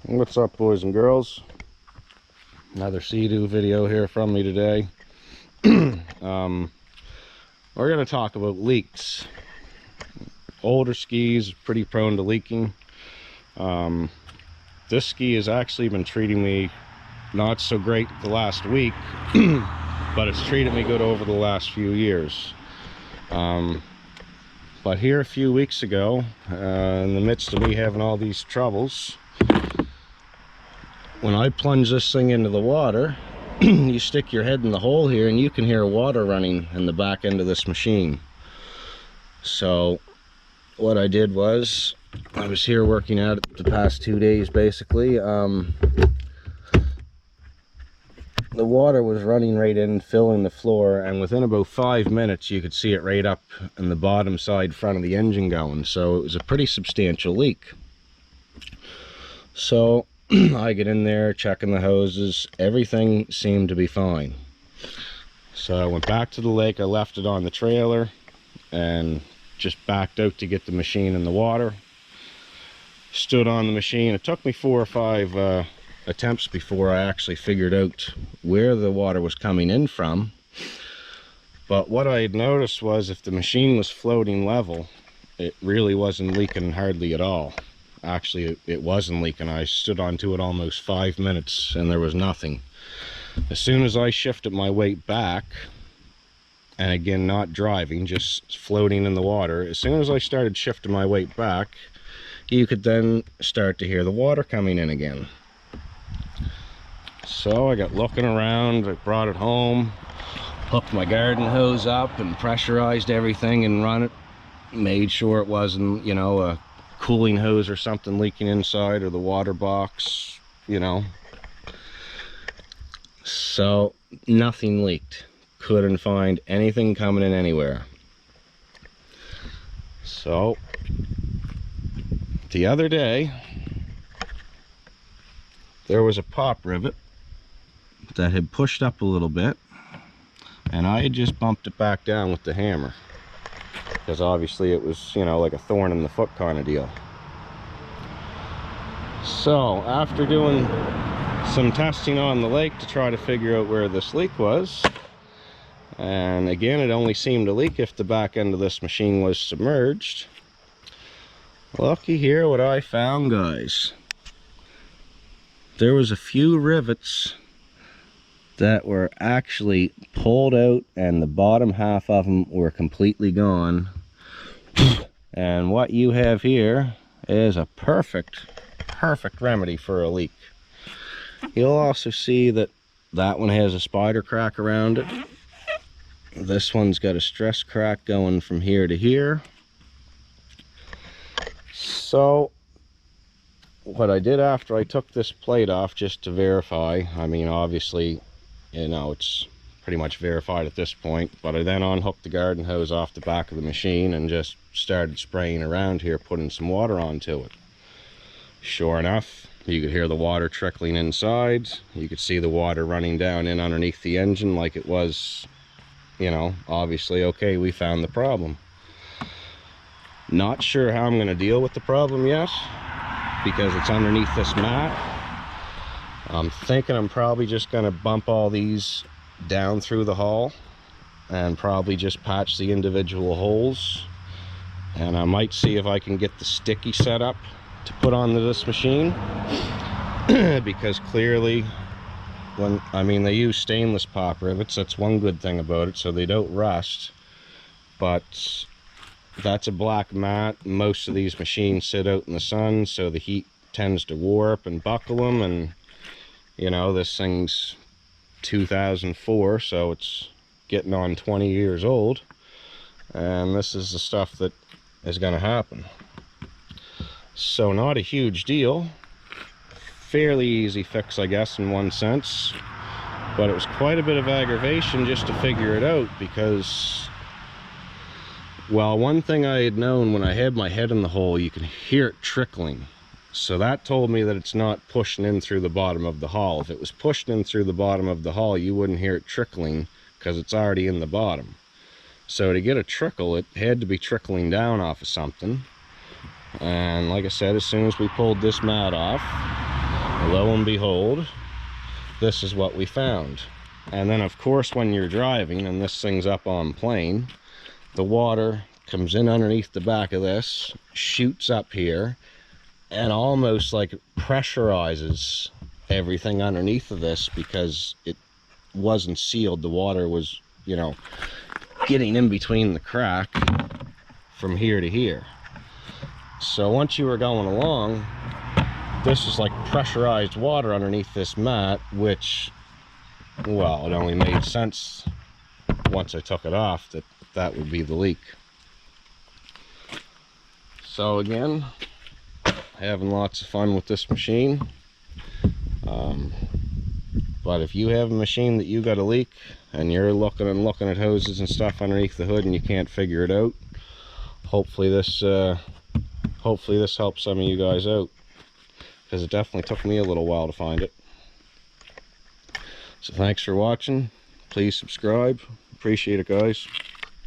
What's up, boys and girls? Another Seadoo video here from me today. We're going to talk about leaks. Older skis are pretty prone to leaking. This ski has actually been treating me not so great the last week, but it's treated me good over the last few years. But here a few weeks ago, in the midst of me having all these troubles, when I plunge this thing into the water, you stick your head in the hole here and you can hear water running in the back end of this machine. So what I did was, I was here working out the past 2 days basically. The water was running right in, filling the floor, and within about 5 minutes you could see it right up in the bottom side front of the engine going. So it was a pretty substantial leak. So I get in there checking the hoses, everything seemed to be fine. So I went back to the lake, I left it on the trailer and just backed out to get the machine in the water. Stood on the machine. It took me 4 or 5 attempts before I actually figured out where the water was coming in from. But what I had noticed was if the machine was floating level, it really wasn't leaking hardly at all. Actually, it wasn't leaking. I stood onto it almost 5 minutes and there was nothing. As soon as I shifted my weight back, and again not driving, just floating in the water, as soon as I started shifting my weight back, you could then start to hear the water coming in again. So I got looking around, I brought it home, hooked my garden hose up and pressurized everything and run it. Made sure it wasn't, a cooling hose or something leaking inside, or the water box, So nothing leaked. Couldn't find anything coming in anywhere. So the other day there was a pop rivet that had pushed up a little bit, and I had just bumped it back down with the hammer, because obviously it was, like a thorn in the foot kind of deal. So after doing some testing on the lake to try to figure out where this leak was, and again it only seemed to leak if the back end of this machine was submerged, looky here what I found, guys. There was a few rivets that were actually pulled out and the bottom half of them were completely gone. And what you have here is a perfect remedy for a leak. You'll also see that that one has a spider crack around it. This one's got a stress crack going from here to here. So what I did after I took this plate off, just to verify, I mean obviously it's pretty much verified at this point, but I then unhooked the garden hose off the back of the machine and just started spraying around here, putting some water onto it. Sure enough, you could hear the water trickling inside. You could see the water running down in underneath the engine like it was, obviously, okay, we found the problem. Not sure how I'm going to deal with the problem yet, because it's underneath this mat. I'm thinking I'm probably just going to bump all these down through the hull and probably just patch the individual holes. And I might see if I can get the sticky set up to put onto this machine, because clearly they use stainless pop rivets. That's one good thing about it, so they don't rust. But that's a black mat. Most of these machines sit out in the sun, so the heat tends to warp and buckle them, and this thing's 2004, so it's getting on 20 years old, and this is the stuff that is going to happen. So not a huge deal, fairly easy fix, I guess, in one sense, but it was quite a bit of aggravation just to figure it out, because, well, one thing I had known when I had my head in the hole, you can hear it trickling. So that told me that it's not pushing in through the bottom of the hull. If it was pushed in through the bottom of the hull, you wouldn't hear it trickling, because it's already in the bottom. So to get a trickle, it had to be trickling down off of something. And like I said, as soon as we pulled this mat off, Lo and behold, this is what we found. And then of course when you're driving and this thing's up on plane, the water comes in underneath the back of this, shoots up here, and almost like pressurizes everything underneath of this because it wasn't sealed. The water was, you know, getting in between the crack from here to here. So once you were going along, this is like pressurized water underneath this mat, which, well, it only made sense once I took it off that that would be the leak. So again, having lots of fun with this machine. But if you have a machine that you got a leak and you're looking at hoses and stuff underneath the hood and you can't figure it out, hopefully this helps some of you guys out, because it definitely took me a little while to find it. So thanks for watching. Please subscribe. Appreciate it, guys.